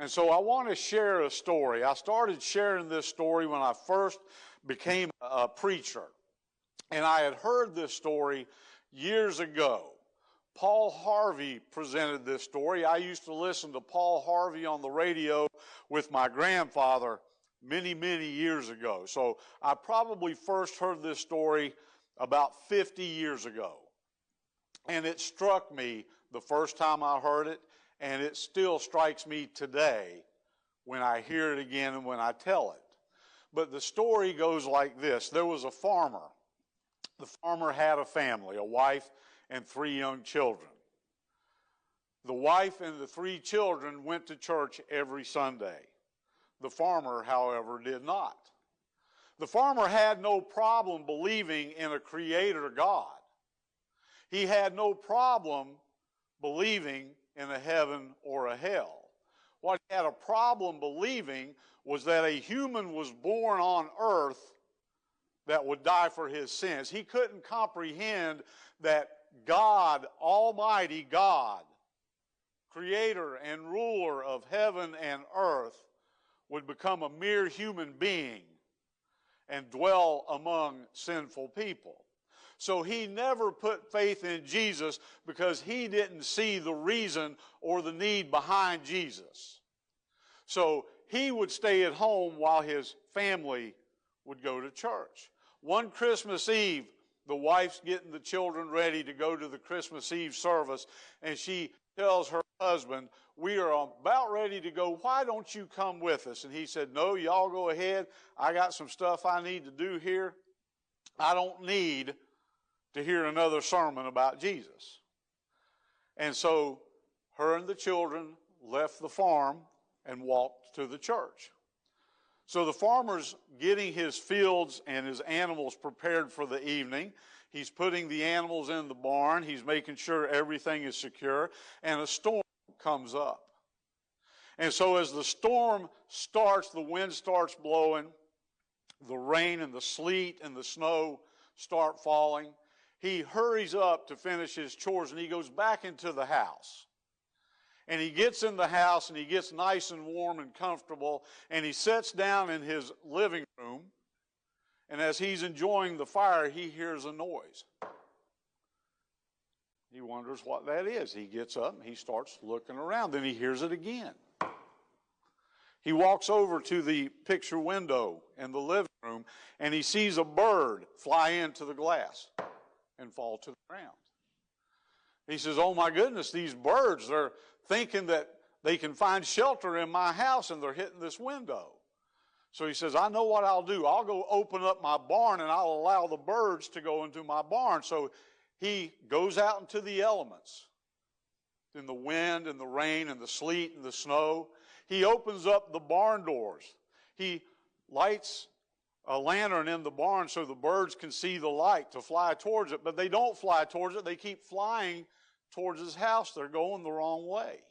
And so I want to share a story. I started sharing this story when I first became a preacher. And I had heard this story years ago. Paul Harvey presented this story. I used to listen to Paul Harvey on the radio with my grandfather many, many years ago. So I probably first heard this story about 50 years ago. And it struck me the first time I heard it, and it still strikes me today when I hear it again and when I tell it. But the story goes like this. There was a farmer. The farmer had a family, a wife and 3 young children. The wife and the 3 children went to church every Sunday. The farmer, however, did not. The farmer had no problem believing in a creator God. He had no problem believing in a heaven or a hell. What he had a problem believing was that a human was born on earth that would die for his sins. He couldn't comprehend that God, Almighty God, creator and ruler of heaven and earth, would become a mere human being and dwell among sinful people. So he never put faith in Jesus because he didn't see the reason or the need behind Jesus. So he would stay at home while his family would go to church. One Christmas Eve, the wife's getting the children ready to go to the Christmas Eve service, and she tells her husband, "We are about ready to go. Why don't you come with us?" And he said, "No, y'all go ahead. I got some stuff I need to do here. I don't need to hear another sermon about Jesus." And so her and the children left the farm and walked to the church. So the farmer's getting his fields and his animals prepared for the evening. He's putting the animals in the barn. He's making sure everything is secure. And a storm comes up. And so as the storm starts, the wind starts blowing, the rain and the sleet and the snow start falling. He hurries up to finish his chores, and he goes back into the house. And he gets in the house, and he gets nice and warm and comfortable, and he sits down in his living room, and as he's enjoying the fire, he hears a noise. He wonders what that is. He gets up, and he starts looking around. Then he hears it again. He walks over to the picture window in the living room, and he sees a bird fly into the glass and fall to the ground. He says, "Oh my goodness, these birds, they're thinking that they can find shelter in my house and they're hitting this window." So he says, "I know what I'll do. I'll go open up my barn and I'll allow the birds to go into my barn." So he goes out into the elements, in the wind and the rain and the sleet and the snow. He opens up the barn doors. He lights a lantern in the barn so the birds can see the light to fly towards it, but they don't fly towards it. They keep flying towards his house. They're going the wrong way.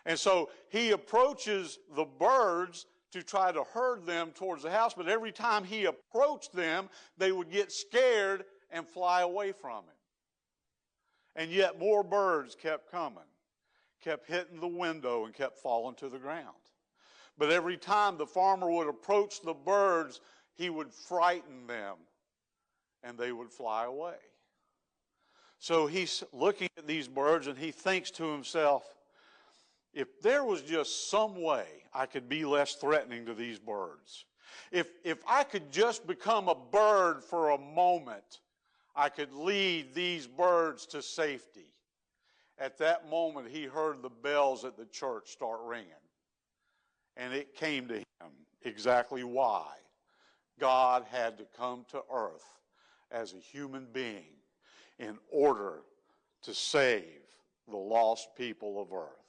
And so he approaches the birds to try to herd them towards the house, but every time he approached them, they would get scared and fly away from him. And yet more birds kept coming, kept hitting the window, and kept falling to the ground. But every time the farmer would approach the birds, he would frighten them, and they would fly away. So he's looking at these birds, and he thinks to himself, if there was just some way I could be less threatening to these birds, if I could just become a bird for a moment, I could lead these birds to safety. At that moment, he heard the bells at the church start ringing. And it came to him exactly why God had to come to earth as a human being in order to save the lost people of earth.